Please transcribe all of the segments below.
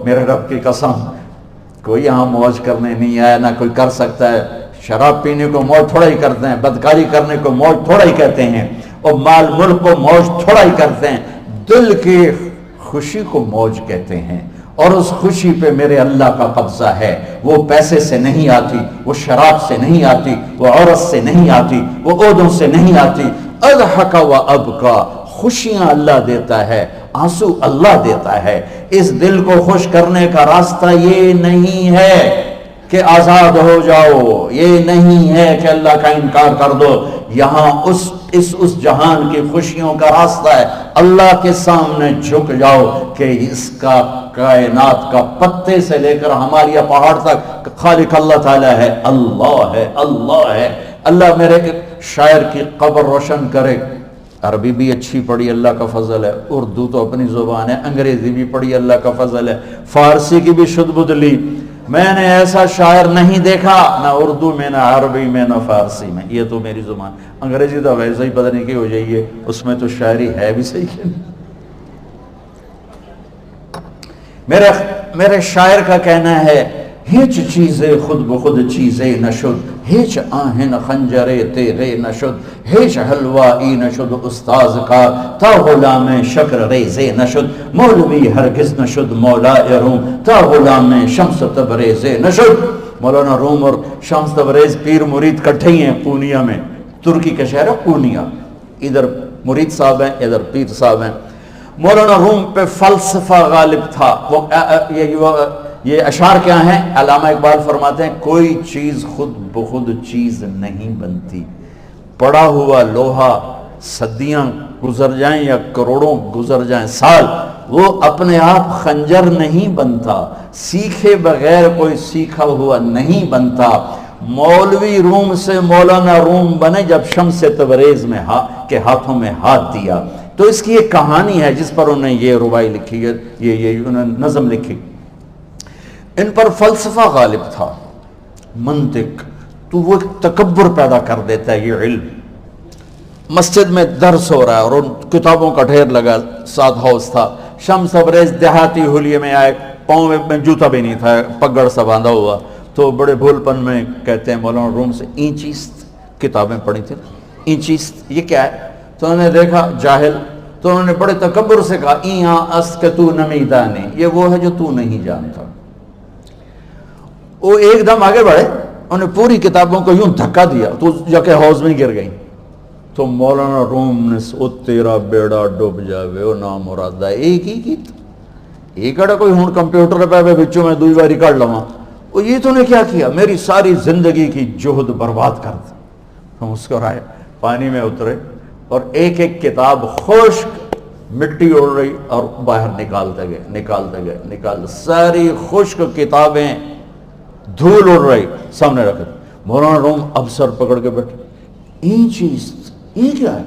میرے رب کی قسم کوئی یہاں موج کرنے نہیں آیا، نہ کوئی کر سکتا ہے۔ شراب پینے کو موج تھوڑا ہی کرتے ہیں، بدکاری کرنے کو موج تھوڑا ہی کہتے ہیں، اور مال ملک کو موج تھوڑا ہی کرتے ہیں، دل کی خوشی کو موج کہتے ہیں۔ اور اس خوشی پہ میرے اللہ کا قبضہ ہے، وہ پیسے سے نہیں آتی، وہ شراب سے نہیں آتی، وہ عورت سے نہیں آتی، وہ عہدوں سے نہیں آتی۔ اضحک و ابکا، خوشیاں اللہ دیتا ہے، آنسو اللہ دیتا ہے۔ اس دل کو خوش کرنے کا راستہ یہ نہیں ہے کہ آزاد ہو جاؤ، یہ نہیں ہے کہ اللہ کا انکار کر دو۔ یہاں اس جہان کی خوشیوں کا راستہ ہے، اللہ کے سامنے جھک جاؤ کہ اس کا کائنات کا پتے سے لے کر ہماریا پہاڑ تک خالق اللہ تعالیٰ ہے، اللہ ہے، اللہ ہے۔ اللہ میرے شاعر کی قبر روشن کرے۔ عربی بھی اچھی پڑھی، اللہ کا فضل ہے، اردو تو اپنی زبان ہے، انگریزی بھی پڑھی، اللہ کا فضل ہے، فارسی کی بھی شد بد لی۔ میں نے ایسا شاعر نہیں دیکھا، نہ اردو میں، نہ عربی میں، نہ فارسی میں، یہ تو میری زبان۔ انگریزی تو ویسے ہی پتہ نہیں کی ہو جائیے، اس میں تو شاعری ہے بھی صحیح ہے۔ میرے شاعر کا کہنا ہے، ہیچ چیزیں خود بخود چیزیں نشد، ہیچ آہن خنجرے تیرے نشد، ہیچ حلوائی نشد استاذ کا، تا غلام شکر ریزے نشد، مولوی ہرگز نشد مولا روم، تا غلام شمس تبریز نشد۔ مولانا روم اور شمس تبریز پیر مرید کٹھے ہی ہیں پونیا میں، ترکی کا شہر ہے پونیا، ادھر مرید صاحب ہیں، ادھر پیر صاحب ہیں۔ مولانا روم پہ فلسفہ غالب تھا۔ یہ اشعار کیا ہیں؟ علامہ اقبال فرماتے ہیں، کوئی چیز خود بخود چیز نہیں بنتی، پڑا ہوا لوہا صدیاں گزر جائیں یا کروڑوں گزر جائیں سال، وہ اپنے آپ خنجر نہیں بنتا، سیکھے بغیر کوئی سیکھا ہوا نہیں بنتا۔ مولوی روم سے مولانا روم بنے جب شمس تبریز میں کے ہاتھوں میں ہاتھ دیا۔ تو اس کی ایک کہانی ہے جس پر انہوں نے یہ ربائی لکھی ہے، یہ انہوں نے نظم لکھی۔ ان پر فلسفہ غالب تھا، منطق، تو وہ تکبر پیدا کر دیتا ہے یہ علم۔ مسجد میں درس ہو رہا ہے اور ان کتابوں کا ڈھیر لگا، ساتھ ہاؤس تھا۔ شمس تبریز دیہاتی حلیے میں آئے، پاؤں میں جوتا بھی نہیں تھا، پگڑ سا باندھا ہوا، تو بڑے بھول پن میں کہتے ہیں مولانا روم سے، اینچیست کتابیں پڑھی تھی، اینچیست یہ کیا ہے؟ تو انہوں نے دیکھا جاہل، تو انہوں نے بڑے تکبر سے کہا، ایہاں است کہ تو نمیدانی، یہ وہ ہے جو تو نہیں جانتا۔ وہ ایک دم آگے بڑھے، انہوں نے پوری کتابوں کو یوں دھکا دیا تو جا کے حوض میں گر گئی۔ تو مولانا روم نے او تیرا بیڑا ڈوب جاوے او نامرادہ، ایک ہی کی ایک اڑا کوئی ہون کمپیوٹر پہ بچوں میں دوئی باری کر لواں، وہ یہ تو نے کیا کیا، میری ساری زندگی کی جہد برباد کر دی۔ ہم مسکرائے، پانی میں اترے اور ایک ایک کتاب خشک مٹی اڑ رہی اور باہر نکالتے گئے، ساری خشک کتابیں دھول اڑ رہی سامنے رکھے۔ مولانا روم اب سر پکڑ کے بیٹھے، این چیز یہ کیا ہے؟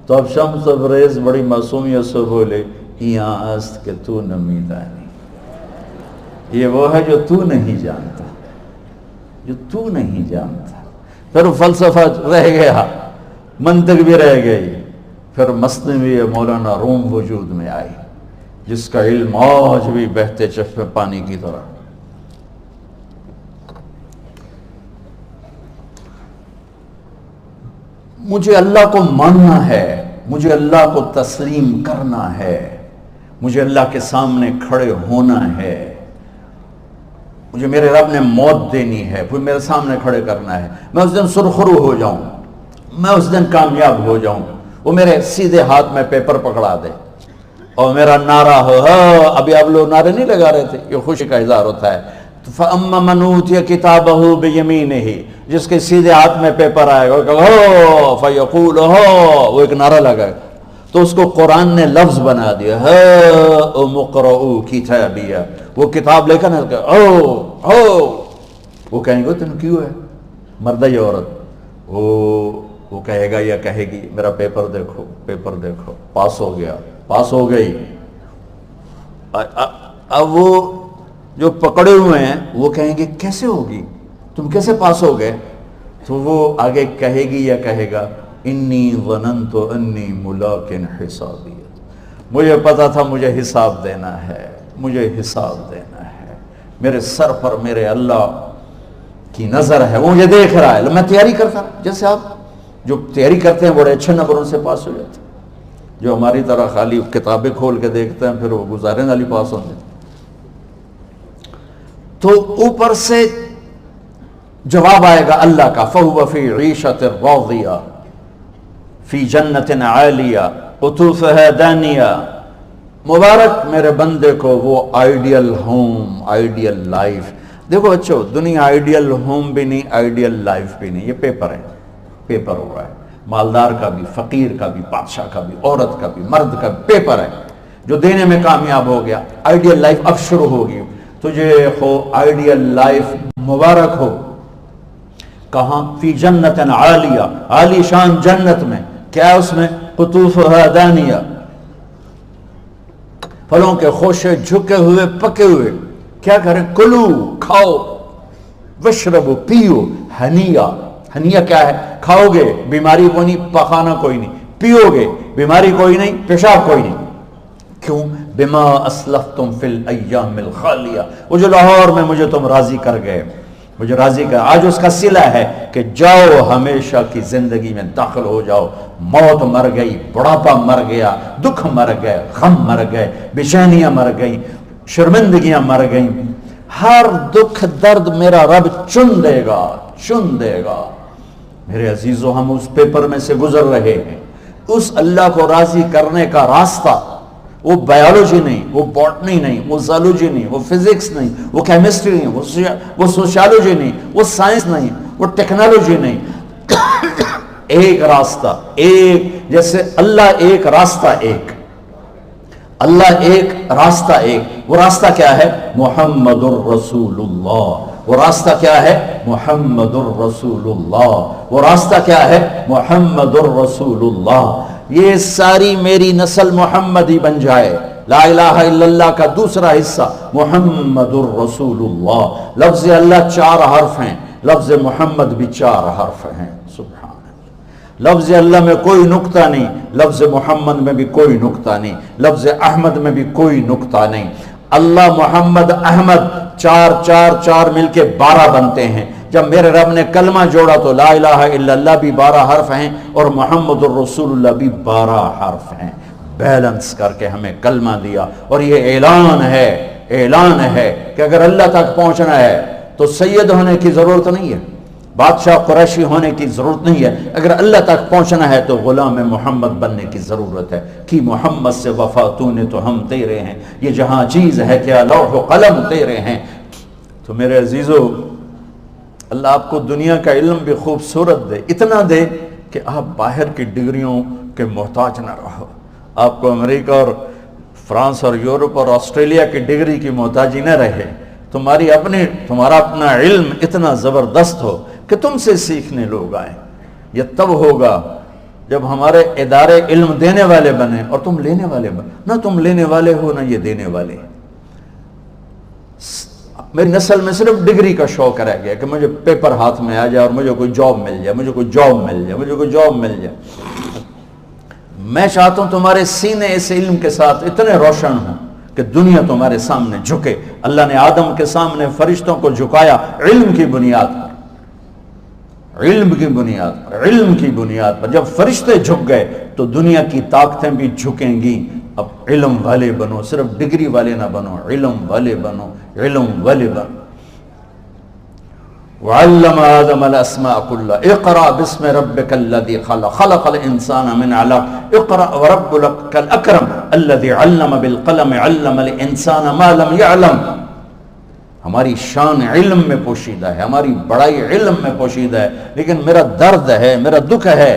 تو اب شمس تبریز بڑی معصومیت سے بولے، یہاں است کہ تو نمیدانی، یہ وہ ہے جو تو نہیں جانتا، جو تو نہیں جانتا۔ پھر فلسفہ رہ گیا، منطق بھی رہ گئی، پھر مثنوی مولانا روم وجود میں آئی، جس کا علم آج بھی بہتے چشمے پانی کی طرح۔ مجھے اللہ کو ماننا ہے، مجھے اللہ کو تسلیم کرنا ہے، مجھے اللہ کے سامنے کھڑے ہونا ہے، مجھے میرے رب نے موت دینی ہے، پھر میرے سامنے کھڑے کرنا ہے، میں اس دن سرخرو ہو جاؤں، میں اس دن کامیاب ہو جاؤں، وہ میرے سیدھے ہاتھ میں پیپر پکڑا دے اور میرا نعرہ ہو، ابھی آپ لوگ نعرے نہیں لگا رہے تھے، یہ خوشی کا اظہار ہوتا ہے۔ فَأَمَّا مَنْ أُوتِيَ كِتَابَهُ بِيَمِينِهِ، جس کے سیدھے ہاتھ میں پیپر آئے گا، فَيَقُولُ وہ ایک نعرہ لگائے گا، تو اس کو قرآن نے لفظ بنا دیا، هَاؤْمُ اقْرَءُوا كِتَابِيَهْ، وہ کتاب لے کر وہ کہیں گے تم کیوں ہے، مرد یا عورت، وہ کہے گا یا کہے گی، میرا پیپر دیکھو، پیپر دیکھو، پاس ہو گیا، پاس ہو گئی۔ اب وہ جو پکڑے ہوئے ہیں وہ کہیں گے کیسے ہوگی، تم کیسے پاس ہو گئے؟ تو وہ آگے کہے گی یا کہے گا، انی ظننت انی ملاق حسابی، مجھے پتا تھا مجھے حساب دینا ہے، مجھے حساب دینا ہے، میرے سر پر میرے اللہ کی نظر ہے، وہ مجھے دیکھ رہا ہے. میں تیاری کرتا، جیسے آپ جو تیاری کرتے ہیں بڑے اچھے نمبروں سے پاس ہو جاتے ہیں، جو ہماری طرح خالی کتابیں کھول کے دیکھتے ہیں پھر وہ گزارے والی پاس ہوتے ہیں. تو اوپر سے جواب آئے گا اللہ کا، فَهُوَ فِي عِيشَةٍ رَاضِيَةٍ فِي جَنَّةٍ عَالِيَةٍ قُطُوفُهَا دَانِيَةٌ. مبارک میرے بندے کو وہ آئیڈیل ہوم، آئیڈیل لائف. دیکھو بچو، دنیا آئیڈیل ہوم بھی نہیں، آئیڈیل لائف بھی نہیں، یہ پیپر ہے، پیپر ہو رہا ہے. مالدار کا بھی، فقیر کا بھی، بادشاہ کا بھی، عورت کا بھی، مرد کا بھی پیپر ہے. جو دینے میں کامیاب ہو گیا، آئیڈیل لائف اب شروع ہوگی. تجھے ہو آئیڈیل لائف مبارک ہو. کہاں؟ فی جنت عالیہ، عالی شان جنت میں. کیا اس میں؟ قطوفہا دانیہ، پھلوں کے خوشے جھکے ہوئے پکے ہوئے. کیا کریں؟ کلو، کھاؤ، وشربو، پیو، ہنیا. ہنیا کیا ہے؟ کھاؤ گے بیماری کوئی نہیں، پخانا کوئی نہیں، پیو گے بیماری کوئی نہیں، پیشاب کوئی نہیں. کیوں؟ بما اسلفتم فی الایام الخالیہ. وہ جو لاہور میں مجھے تم راضی کر گئے، مجھے راضی کر، آج اس کا صلہ ہے کہ جاؤ ہمیشہ کی زندگی میں داخل ہو جاؤ. موت مر گئی، بڑھاپا مر گیا، دکھ مر گئے، غم مر گئے، بے چینیاں مر گئیں، شرمندگیاں مر گئیں. ہر دکھ درد میرا رب چن دے گا، چن دے گا. میرے عزیزو، ہم اس پیپر میں سے گزر رہے ہیں. اس اللہ کو راضی کرنے کا راستہ، وہ بایولوجی نہیں، وہ باٹنی نہیں، وہ زالوجی نہیں، وہ فزکس نہیں، وہ کیمسٹری نہیں، وہ سوشیالوجی نہیں، وہ سائنس نہیں، وہ ٹیکنالوجی نہیں. ایک راستہ، ایک، جیسے اللہ ایک، راستہ ایک. اللہ ایک، راستہ ایک. وہ راستہ کیا ہے؟ محمد الرسول اللہ. وہ راستہ کیا ہے؟ محمد الرسول اللہ. وہ راستہ کیا ہے؟ محمد الرسول اللہ. یہ ساری میری نسل محمدی بن جائے. لا الہ الا اللہ کا دوسرا حصہ محمد الرسول اللہ. لفظ اللہ 4 حرف ہیں، لفظ محمد بھی 4 حرف ہیں. سبحان اللہ. لفظ اللہ میں کوئی نقطہ نہیں، لفظ محمد میں بھی کوئی نقطہ نہیں، لفظ احمد میں بھی کوئی نقطہ نہیں. اللہ، محمد، احمد، 4 4 4 مل کے 12 بنتے ہیں. جب میرے رب نے کلمہ جوڑا تو لا الہ الا اللہ بھی 12 حرف ہیں اور محمد الرسول اللہ بھی 12 حرف ہیں. بیلنس کر کے ہمیں کلمہ دیا. اور یہ اعلان ہے، اعلان ہے کہ اگر اللہ تک پہنچنا ہے تو سید ہونے کی ضرورت نہیں ہے، بادشاہ قریشی ہونے کی ضرورت نہیں ہے. اگر اللہ تک پہنچنا ہے تو غلام محمد بننے کی ضرورت ہے. کہ محمد سے وفا تو نے تو ہم تیرے ہیں، یہ جہاں چیز ہے کیا لوح و قلم تیرے ہیں. تو میرے عزیزو، اللہ آپ کو دنیا کا علم بھی خوبصورت دے، اتنا دے کہ آپ باہر کی ڈگریوں کے محتاج نہ رہو. آپ کو امریکہ اور فرانس اور یورپ اور آسٹریلیا کی ڈگری کی محتاجی نہ رہے. تمہارا اپنا علم اتنا زبردست ہو کہ تم سے سیکھنے لوگ آئیں. یہ تب ہوگا جب ہمارے ادارے علم دینے والے بنے اور تم لینے والے بنے. نہ تم لینے والے ہو نہ یہ دینے والے. میری نسل میں صرف ڈگری کا شوق رہ گیا کہ مجھے پیپر ہاتھ میں آ جائے اور مجھے کوئی جاب مل جائے، مجھے کوئی جاب مل جائے، مجھے کوئی جاب مل جائے. میں چاہتا ہوں تمہارے سینے اس علم کے ساتھ اتنے روشن ہوں کہ دنیا تمہارے سامنے جھکے. اللہ نے آدم کے سامنے فرشتوں کو جھکایا علم کی بنیاد پر، علم کی بنیاد پر، علم کی بنیاد پر. جب فرشتے جھک گئے تو دنیا کی طاقتیں بھی جھکیں گی. اب علم والے بنو، صرف ڈگری والے نہ بنو، علم والے بنو، علم والے بنو. وعلم آدم الاسماء كلها اقرأ باسم ربك الذي خلق خلق الانسان من علق اقرأ وربك الاكرم الذي علم بالقلم علم الانسان ما لم يعلم. ہماری شان علم میں پوشیدہ ہے، ہماری بڑائی علم میں پوشیدہ ہے. لیکن میرا درد ہے، میرا دکھ ہے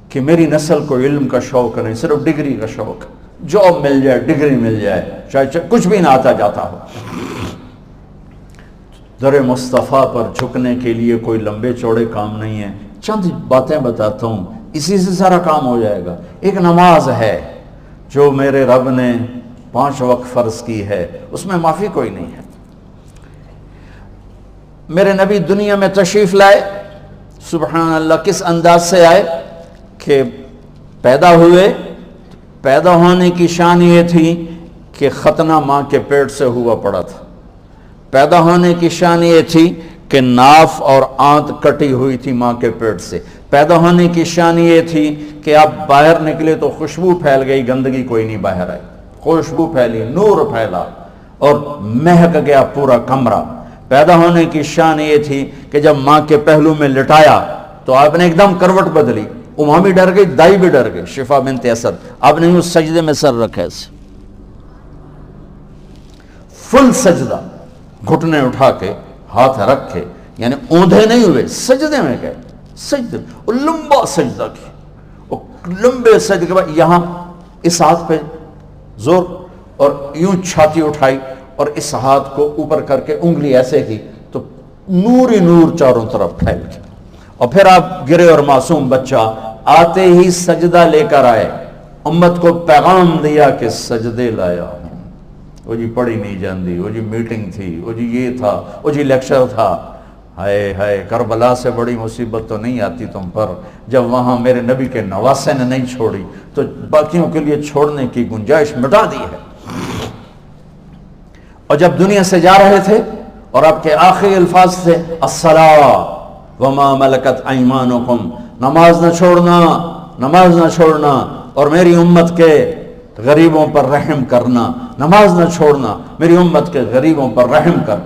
کہ میری نسل کو علم کا شوق نہیں، صرف ڈگری کا شوق. جاب مل جائے، ڈگری مل جائے، چاہے کچھ بھی نہ آتا جاتا ہو. در مصطفیٰ پر جھکنے کے لیے کوئی لمبے چوڑے کام نہیں ہیں. چند باتیں بتاتا ہوں، اسی سے سارا کام ہو جائے گا. ایک نماز ہے جو میرے رب نے 5 وقت فرض کی ہے، اس میں معافی کوئی نہیں ہے. میرے نبی دنیا میں تشریف لائے، سبحان اللہ، کس انداز سے آئے کہ پیدا ہوئے. پیدا ہونے کی شان یہ تھی کہ ختنہ ماں کے پیٹ سے ہوا پڑا تھا. پیدا ہونے کی شان یہ تھی کہ ناف اور آنت کٹی ہوئی تھی ماں کے پیٹ سے. پیدا ہونے کی شان یہ تھی کہ آپ باہر نکلے تو خوشبو پھیل گئی, گندگی کوئی نہیں باہر آئی, خوشبو پھیلی, نور پھیلا اور مہک گیا پورا کمرہ. پیدا ہونے کی شان یہ تھی کہ جب ماں کے پہلو میں لٹایا تو آپ نے ایک دم کروٹ بدلی. اماں بھی ڈر گئی, دائی بھی ڈر گئی, شفا بنت اسد. آپ نے اس سجدے میں سر رکھا ایسے, فل سجدہ, گھٹنے اٹھا کے ہاتھ رکھ کے, یعنی اوندھے نہیں ہوئے, سجدے میں گئے. سجدے اور لمبا سجدہ کیا, اور لمبے سجدے کے بعد یہاں اس ہاتھ پہ زور اور یوں چھاتی اٹھائی اور اس ہاتھ کو اوپر کر کے انگلی ایسے کی تو نور ہی نور چاروں طرف پھیل گیا. اور پھر آپ گرے اور معصوم بچہ آتے ہی سجدہ لے کر آئے, امت کو پیغام دیا کہ سجدے لایا ہوں. وہ جی پڑھی نہیں جاندی, وہ جی میٹنگ تھی, وہ جی یہ تھا, وہ جی لیکچر تھا. ہائے ہائے, کربلا سے بڑی مصیبت تو نہیں آتی تم پر جب وہاں میرے نبی کے نواسے نے نہیں چھوڑی تو باقیوں کے لیے چھوڑنے کی گنجائش مٹا دی ہے. اور جب دنیا سے جا رہے تھے اور آپ کے آخری الفاظ تھے الصلاۃ وما ملکت ایمانکم, نماز نہ چھوڑنا, نماز نہ چھوڑنا, اور میری امت کے غریبوں پر رحم کرنا, نماز نہ چھوڑنا, میری امت کے غریبوں پر رحم کر.